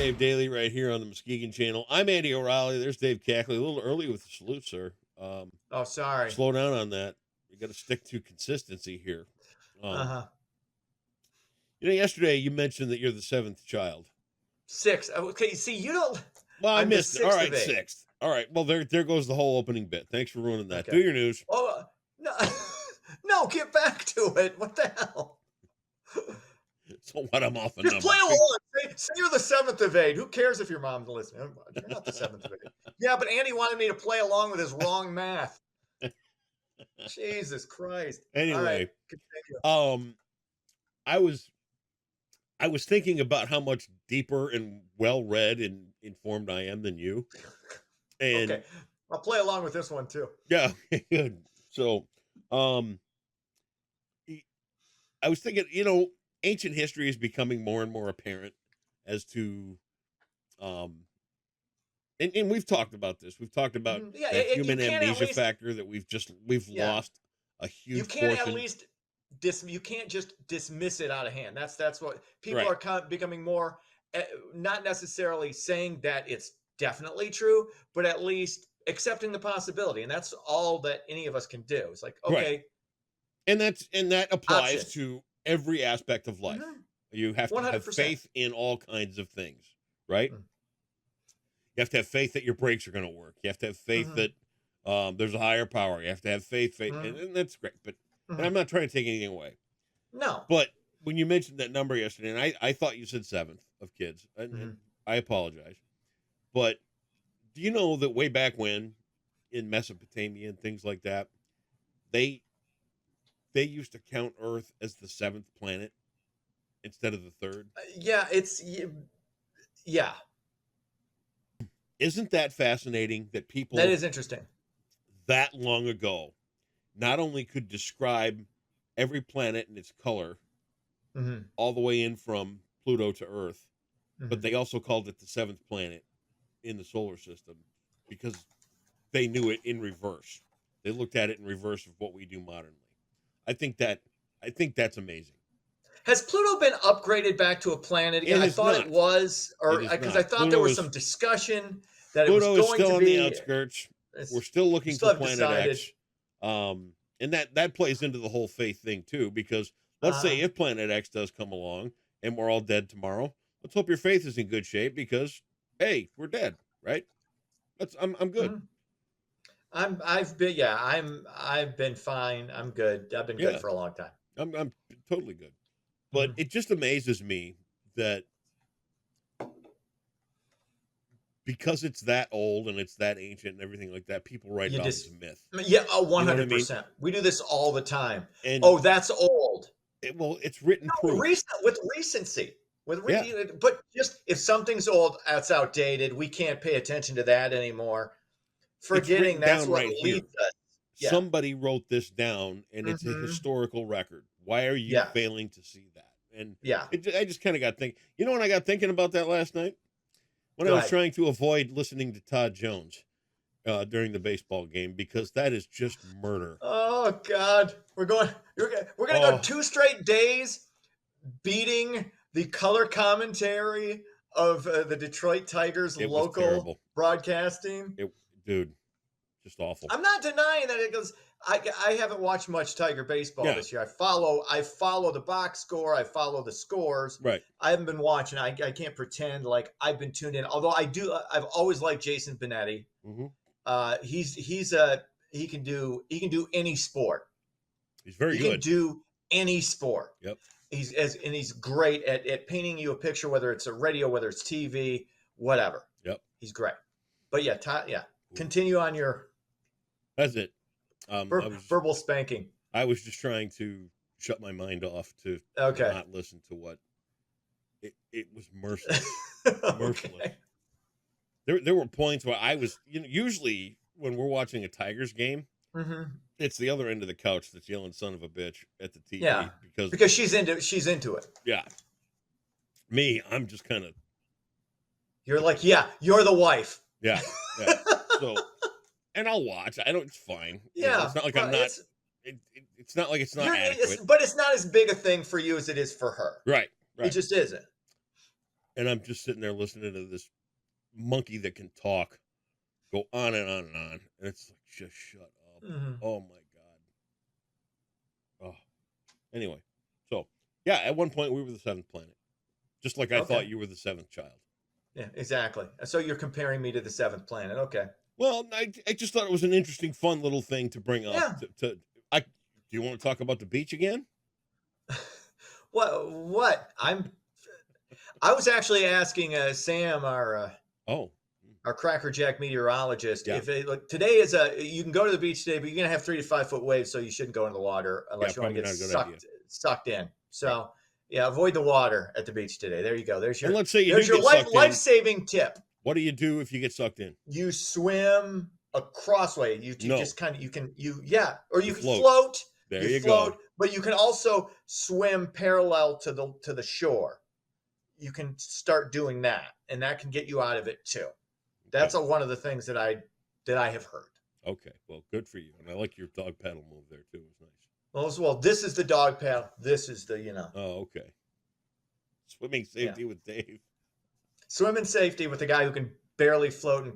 Dave Daly right here on the Muskegon Channel. I'm Andy O'Reilly. There's Dave Cackley. A little early with the salute, sir. Oh, sorry. Slow down on that. You got to stick to consistency here. Uh-huh. Yesterday you mentioned that you're the seventh child. 6. Okay, see, you don't. Well, I I'm the missed it. All sixth right, of 8. sixth. All right. Well, there goes the whole opening bit. Thanks for ruining that. Okay. Do your news. Oh, no, no, get back to it. What the hell? So what? I'm off a Just number. play along. Say you're the 7th of 8. Who cares if your mom's listening? You're not the 7th of 8. Yeah, but Andy wanted me to play along with his wrong math. Jesus Christ. Anyway, All right, continue. I was thinking about how much deeper and well-read and informed I am than you. And Okay, I'll play along with this one too. yeah, good. So, I was thinking, ancient history is becoming more and more apparent as to, and we've talked about this. We've talked about that human amnesia factor that we've lost a huge You can't portion. at least you can't just dismiss it out of hand. That's what people Right. are becoming more, not necessarily saying that it's definitely true, but at least accepting the possibility. And that's all that any of us can do. It's like, okay. Right. And that applies Option. to every aspect of life. Mhm. You have to have 100%. faith in all kinds of things, right? Mm. You have to have faith that your brakes are going to work. You have to have faith that there's a higher power. You have to have faith, and that's great. But and I'm not trying to take anything away. No. But when you mentioned that number yesterday, and I thought you said 7th of kids, and I apologize. But do you know that way back when, in Mesopotamia and things like that, they used to count Earth as the 7th planet instead of the 3rd? Yeah. Isn't that fascinating that people That is interesting. that long ago not only could describe every planet and its color all the way in from Pluto to Earth, but they also called it the 7th planet in the solar system because they knew it in reverse. They looked at it in reverse of what we do modernly. I think that's amazing. Has Pluto been upgraded back to a planet again? I thought it was, or because I thought there was some discussion that it was going to be. Pluto is still on the outskirts. We're still looking for Planet X. And that plays into the whole faith thing too, because let's say if Planet X does come along and we're all dead tomorrow, let's hope your faith is in good shape because, hey, we're dead, right? I'm good. I've been fine. I'm good. I've been good for a long time. I'm totally good. But it just amazes me that because it's that old and it's that ancient and everything like that, people write it off as a myth. Yeah, 100%. We do this all the time. And that's old. It's written proof. With recency. But just if something's old, that's outdated. We can't pay attention to that anymore. Forgetting that's what leads us. Yeah. Somebody wrote this down, and it's a historical record. Why are you failing to see that? And I just kind of got thinking. You know when I got thinking about that last night? When I was trying to avoid listening to Todd Jones during the baseball game because that is just murder. Oh God, we're gonna go 2 straight days beating the color commentary of the Detroit Tigers local broadcasting. Dude, just awful. I'm not denying that it goes. I haven't watched much Tiger baseball this year. I follow the box score. I follow the scores. Right. I haven't been watching. I can't pretend like I've been tuned in. Although I've always liked Jason Benetti. He can do any sport. He's very good. He can do any sport. Yep. He's great at painting you a picture, whether it's a radio, whether it's TV, whatever. Yep. He's great. But continue on your. That's it. Verbal spanking. I was just trying to shut my mind off to not listen to what it was merciless. Merciless. There were points where I was, usually when we're watching a Tigers game, it's the other end of the couch that's yelling "son of a bitch" at the TV. Yeah, because she's into it. Yeah. Me, I'm just kind of. You're like, you're the wife. Yeah. So. And I'll watch. It's fine. Yeah, it's not like I'm not. It's not like it's not adequate. But it's not as big a thing for you as it is for her. Right. It just isn't. And I'm just sitting there listening to this monkey that can talk go on and on and on. And it's like, just shut up. Mm-hmm. Oh, my God. Oh. Anyway, so, yeah, at one point we were the seventh planet. Just like I thought you were the seventh child. Yeah, exactly. So you're comparing me to the seventh planet. Okay. Well, I just thought it was an interesting, fun little thing to bring up. Yeah. Do you want to talk about the beach again? What? I was actually asking Sam, our crackerjack meteorologist, if today is you can go to the beach today, but you're gonna have 3 to 5 foot waves, so you shouldn't go in the water unless you want to get sucked in. So avoid the water at the beach today. There you go. There's your life-saving tip. What do you do if you get sucked in? You swim a crossway. You just kind of you can float. There you float, go. But you can also swim parallel to the shore. You can start doing that, and that can get you out of it too. That's one of the things that I have heard. Okay, well, good for you, and I like your dog paddle move there too. It was nice. Well, this is the dog paddle. This is the Oh, okay. Swimming safety with Dave. Swimming safety with the guy who can barely float, and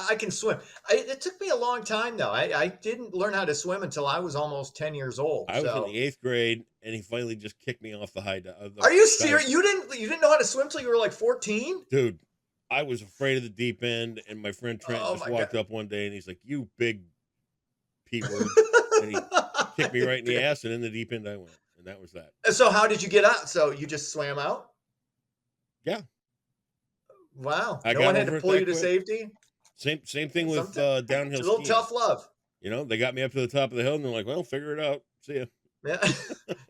I can swim. It took me a long time though. I didn't learn how to swim until I was almost 10 years old. I was in the 8th grade, and he finally just kicked me off the high dive. Are you serious? You didn't know how to swim till you were like 14? Dude, I was afraid of the deep end, and my friend Trent just walked up one day, and he's like, "You big P word," and he kicked me right in the ass, and in the deep end I went, and that was that. So how did you get out? So you just swam out? Yeah. Wow. No one had to pull you to safety? Same thing with downhill It's a little tough love. They got me up to the top of the hill, and they're like, well, figure it out. See ya. Yeah.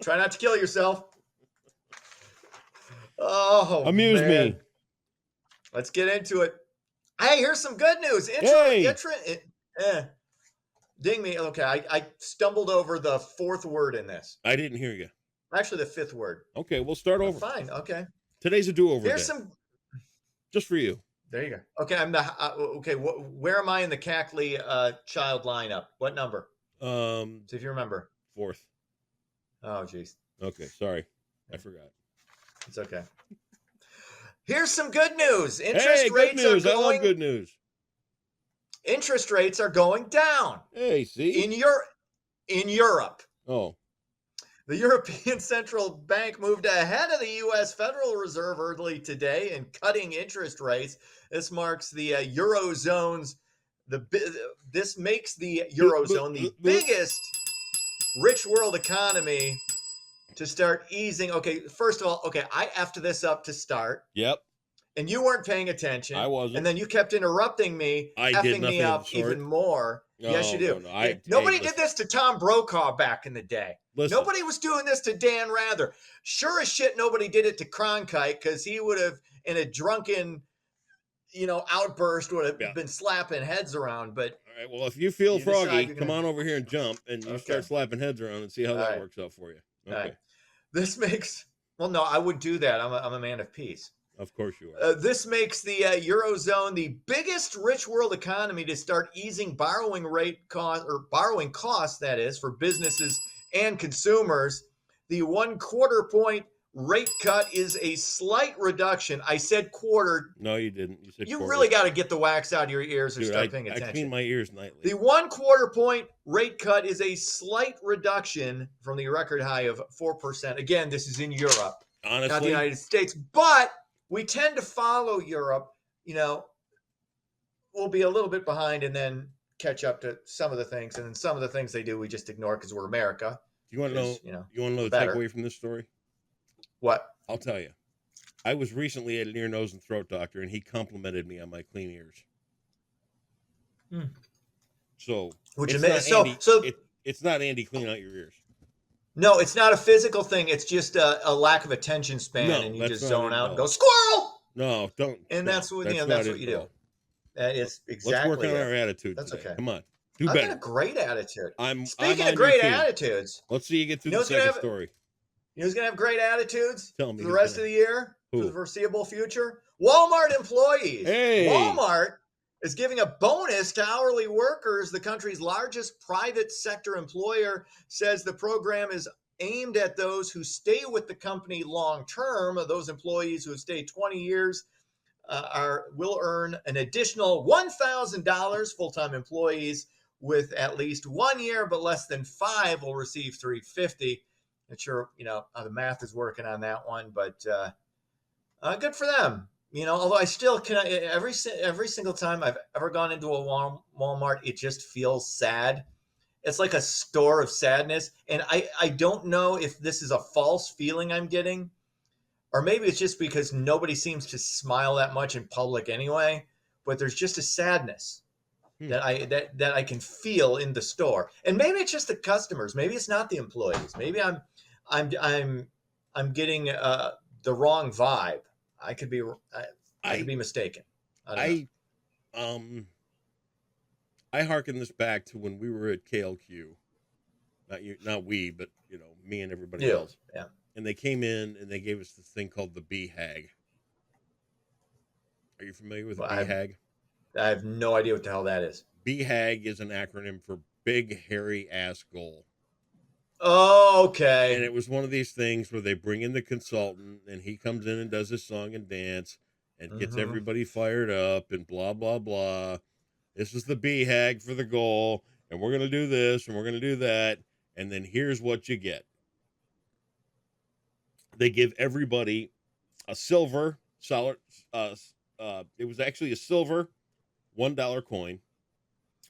Try not to kill yourself. Oh, amuse me. Let's get into it. Hey, here's some good news. Ding me. Okay, I stumbled over the 4th word in this. I didn't hear you. Actually, the 5th word. Okay, we'll start over. Fine. Okay. Today's a do-over. Here's some. Just for you. There you go. Okay, where am I in the Cackley child lineup? What number? See if you remember. 4th. Oh, geez. Okay, sorry, I forgot. It's okay. Here's some good news. Good news. I love good news. Interest rates are going down. Hey, see? In Europe. Oh. The European Central Bank moved ahead of the U.S. Federal Reserve early today in cutting interest rates. This marks the Eurozone's. This makes the Eurozone the biggest rich world economy to start easing. Okay, first of all, I effed this up to start. Yep. And you weren't paying attention. I wasn't. And then you kept interrupting me, effing me up even more. Yes, you do. No, nobody did this to Tom Brokaw back in the day. Listen. Nobody was doing this to Dan Rather. Sure as shit, nobody did it to Cronkite because he would have, in a drunken, outburst, would have been slapping heads around. But all right, well, if you feel froggy, come on over here and jump, and you start slapping heads around and see how that works out for you. Okay. Right. This makes no, I would do that. I'm a man of peace. Of course you are. This makes the Eurozone the biggest rich world economy to start easing borrowing costs, that is, for businesses and consumers. The 1/4 point rate cut is a slight reduction. I said quarter. No, you didn't. You said quarter. Really got to get the wax out of your ears and start paying attention. I clean my ears nightly. The 1/4 point rate cut is a slight reduction from the record high of 4%. Again, this is in Europe, honestly, not the United States, but we tend to follow Europe. We'll be a little bit behind and then catch up to some of the things. And then some of the things they do, we just ignore because we're America. You want to know? You want to know the takeaway from this story? What? I'll tell you. I was recently at an ear, nose, and throat doctor, and he complimented me on my clean ears. So, it's not Andy, clean out your ears. No, it's not a physical thing. It's just a lack of attention span, and you just zone out and go, squirrel! No, don't. And that's what you do. That is exactly. Let's work on our attitude today. Okay. Come on. Do better. I've got a great attitude. Speaking of great attitudes. Let's see you get through the second story. You know who's going to have great attitudes for the rest of the year, for the foreseeable future? Walmart employees. Hey. Walmart is giving a bonus to hourly workers. The country's largest private sector employer says the program is aimed at those who stay with the company long term. Those employees who have stayed 20 years will earn an additional $1,000. Full-time employees with at least 1 year but less than 5 will receive $350. Not sure, how the math is working on that one, but good for them. Although I still can, every single time I've ever gone into a Walmart, it just feels sad. It's like a store of sadness. And I don't know if this is a false feeling I'm getting, or maybe it's just because nobody seems to smile that much in public anyway, but there's just a sadness that I can feel in the store. And maybe it's just the customers. Maybe it's not the employees. Maybe I'm getting the wrong vibe. I could be mistaken. I hearken this back to when we were at KLQ. Not we, but me and everybody else. Yeah. And they came in and they gave us this thing called the BHAG. Are you familiar with BHAG? I have no idea what the hell that is. BHAG is an acronym for Big Hairy Ass Goal. Oh, okay. And it was one of these things where they bring in the consultant and he comes in and does his song and dance and gets everybody fired up and blah, blah, blah. This is the BHAG for the goal. And we're going to do this and we're going to do that. And then here's what you get. They give everybody a silver solid. It was actually a silver $1 coin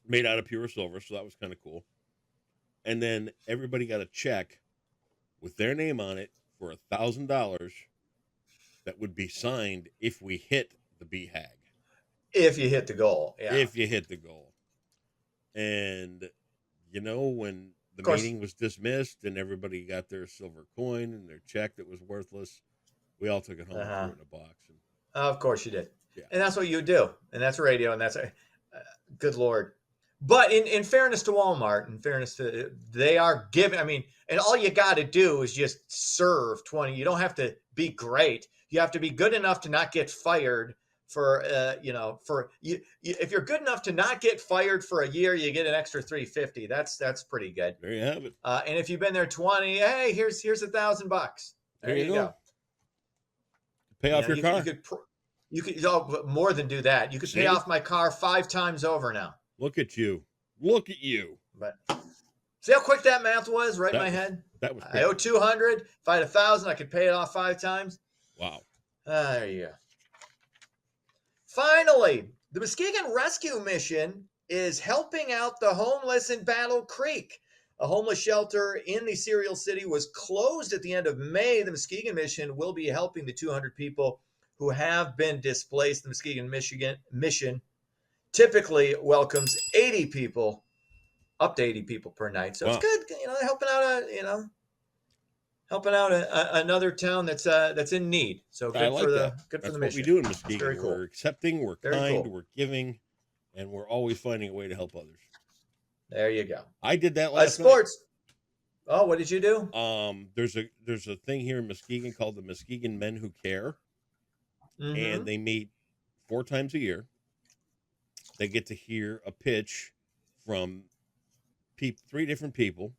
made out of pure silver. So that was kind of cool. And then everybody got a check with their name on it for $1,000 that would be signed if we hit the BHAG. If you hit the goal. Yeah. If you hit the goal. And, when the meeting was dismissed and everybody got their silver coin and their check that was worthless, we all took it home and threw it in a box. And, of course you did. Yeah. And that's what you do. And that's radio. And that's good Lord. But in fairness to Walmart, they are giving, and all you got to do is just serve 20. You don't have to be great. You have to be good enough to not get fired for, if you're good enough to not get fired for a year, you get an extra $350. That's pretty good. There you have it. And if you've been there 20, hey, here's $1,000. There you go. Pay off your car. You could more than do that. You could pay off my car 5 times over now. Look at you. But see how quick that math was in my head? That was quick. I owe 200. If I had 1,000, I could pay it off 5 times. Wow. There you go. Finally, the Muskegon Rescue Mission is helping out the homeless in Battle Creek. A homeless shelter in the Cereal City was closed at the end of May. The Muskegon Mission will be helping the 200 people who have been displaced. The Muskegon Mission typically welcomes 80 people, up to 80 people per night. So It's good, helping out another town that's in need. So good for the mission. That's what we do in Muskegon. Very cool. We're accepting, we're Very kind, cool. we're giving, and we're always finding a way to help others. There you go. I did that last sports. Night. Oh, what did you do? There's a thing here in Muskegon called the Muskegon Men Who Care, and they meet 4 times a year. They get to hear a pitch from 3 different people.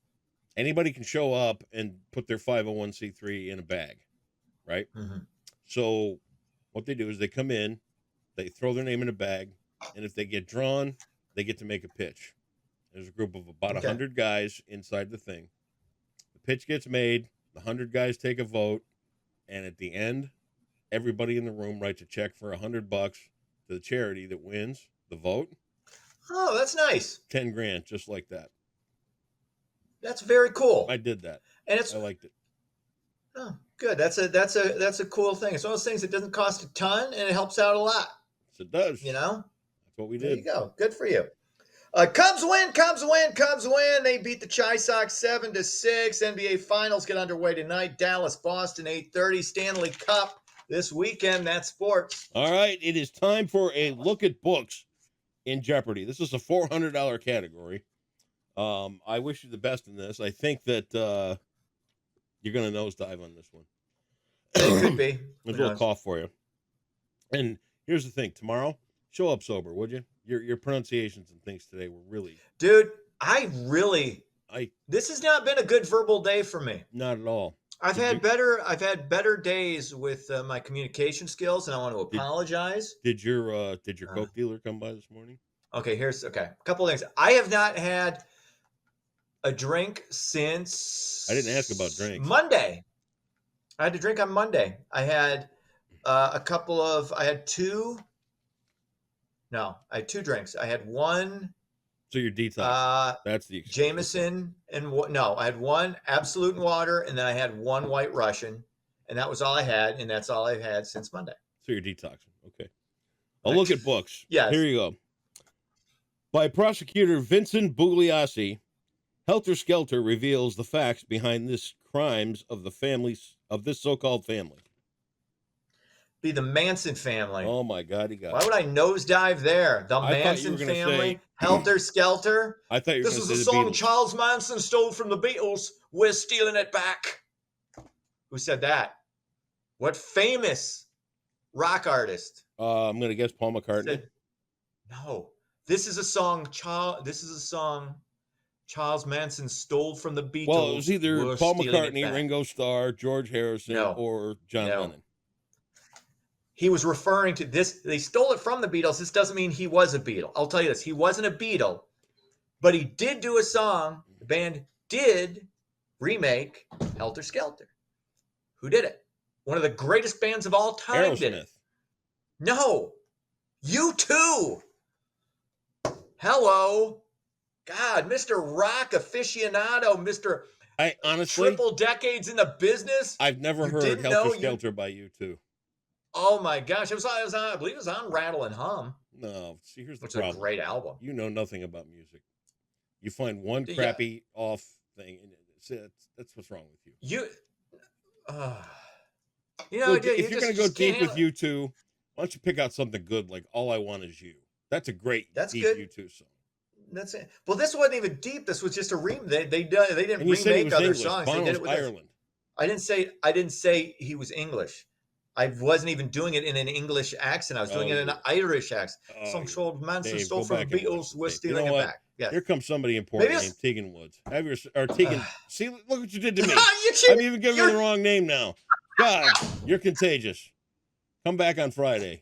Anybody can show up and put their 501c3 in a bag, right? So what they do is they come in, they throw their name in a bag, and if they get drawn, they get to make a pitch. There's a group of about 100 guys inside the thing. The pitch gets made, the 100 guys take a vote, and at the end, everybody in the room writes a check for $100 to the charity that wins the vote. Oh, that's nice. 10 grand, just like that. That's very cool. I did that. And I liked it. Oh, good. That's a cool thing. It's one of those things that doesn't cost a ton and it helps out a lot. Yes, it does. That's what we did. There you go. Good for you. Cubs win. They beat the Chi Sox 7-6. NBA Finals get underway tonight. Dallas, Boston, 8:30. Stanley Cup this weekend. That's sports. All right. It is time for a look at books in Jeopardy. This is a $400 category. I wish you the best in this. I think that you're going to nosedive on this one. It could be. There's a little cough for you. And here's the thing. Tomorrow, show up sober, would you? Your pronunciations and things today were really... Dude, I really This has not been a good verbal day for me. Not at all. I've had better days with my communication skills, and I want to apologize. Did your Coke dealer come by this morning? Okay, a couple of things. I have not had a drink since I didn't ask about drinks. Monday. I had to drink on Monday. I had I had two drinks. I had one. So you're detox. That's the excuse. Jameson I had one Absolute water, and then I had one White Russian, and that was all I had, and that's all I've had since Monday. So you're detoxing. Okay. I'll look at books. Yes. Here you go. By prosecutor Vincent Bugliosi, Helter Skelter reveals the facts behind this crimes of this so-called family. Be the Manson family. Oh my God, Why would I nosedive there? The Manson family, Helter Skelter. I thought you were this is a song Charles Manson stole from the Beatles. We're stealing it back. Who said that? What famous rock artist? I'm gonna guess Paul McCartney. No, this is a song. Charles Manson stole from the Beatles. Well, it was either Paul McCartney, Ringo Starr, George Harrison, or John Lennon. He was referring to this. They stole it from the Beatles. This doesn't mean he was a Beatle. I'll tell you this. He wasn't a Beatle, but he did do a song. The band did remake Helter Skelter. Who did it? One of the greatest bands of all time did it. No. U2. Hello. God, Mr. Rock aficionado, Mr. I honestly, triple decades in the business. I've never heard Helter Skelter by U2. Oh my gosh, it was on, I believe it was on Rattle and Hum. No, see, here's the problem. It's a great album. You know nothing about music. You find one crappy off thing, and that's what's wrong with you. Look, if you're going to go deep with U2, why don't you pick out something good like All I Want Is You? That's a great deep U2 song. That's it. Well, this wasn't even deep. This was just a remake. They didn't remake other songs. Bono's they did it with Ireland. I didn't say he was English. I wasn't even doing it in an English accent. I was doing it in an Irish accent. Some Charles Manson stole from the Beatles. We're stealing it back. Yes. Here comes somebody important named Tegan Woods. See, look what you did to me. I'm even giving you the wrong name now. God, you're contagious. Come back on Friday.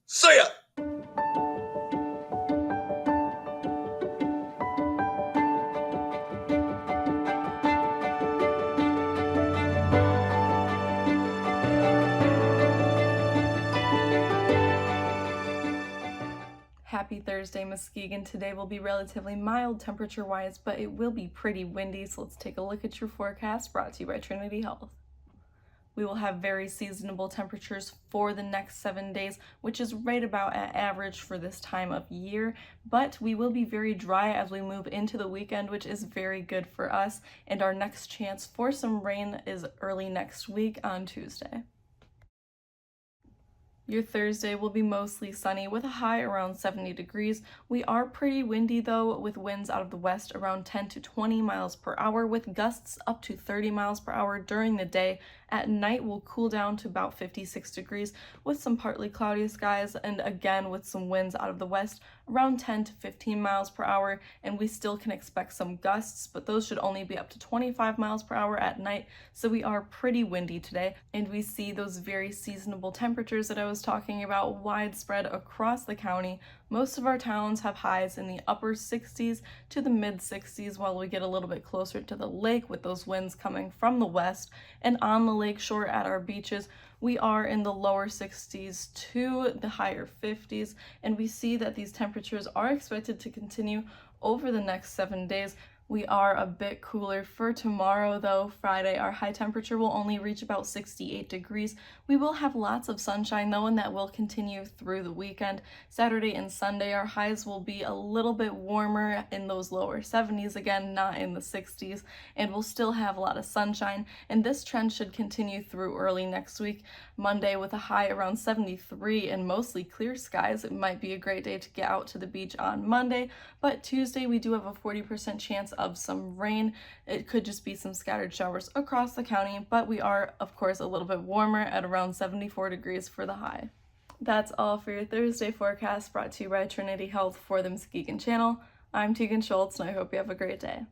See ya. Happy Thursday, Muskegon. Today will be relatively mild temperature-wise, but it will be pretty windy, so let's take a look at your forecast brought to you by Trinity Health. We will have very seasonable temperatures for the next 7 days, which is right about at average for this time of year, but we will be very dry as we move into the weekend, which is very good for us, and our next chance for some rain is early next week on Tuesday. Your Thursday will be mostly sunny with a high around 70 degrees. We are pretty windy though, with winds out of the west around 10 to 20 miles per hour with gusts up to 30 miles per hour during the day. At night we'll cool down to about 56 degrees with some partly cloudy skies and again with some winds out of the west around 10 to 15 miles per hour, and we still can expect some gusts, but those should only be up to 25 miles per hour at night, so we are pretty windy today, and we see those very seasonable temperatures that I was talking about widespread across the county. Most of our towns have highs in the upper 60s to the mid 60s while we get a little bit closer to the lake with those winds coming from the west, and on the lake shore at our beaches we are in the lower 60s to the higher 50s, and we see that these temperatures are expected to continue over the next 7 days. We are a bit cooler for tomorrow though. Friday, our high temperature will only reach about 68 degrees. We will have lots of sunshine though, and that will continue through the weekend. Saturday and Sunday, our highs will be a little bit warmer in those lower 70s again, not in the 60s, and we'll still have a lot of sunshine, and this trend should continue through early next week. Monday with a high around 73 and mostly clear skies. It might be a great day to get out to the beach on Monday, but Tuesday we do have a 40% chance of some rain. It could just be some scattered showers across the county, but we are of course a little bit warmer at around 74 degrees for the high. That's all for your Thursday forecast brought to you by Trinity Health for the Muskegon Channel. I'm Tegan Schultz and I hope you have a great day.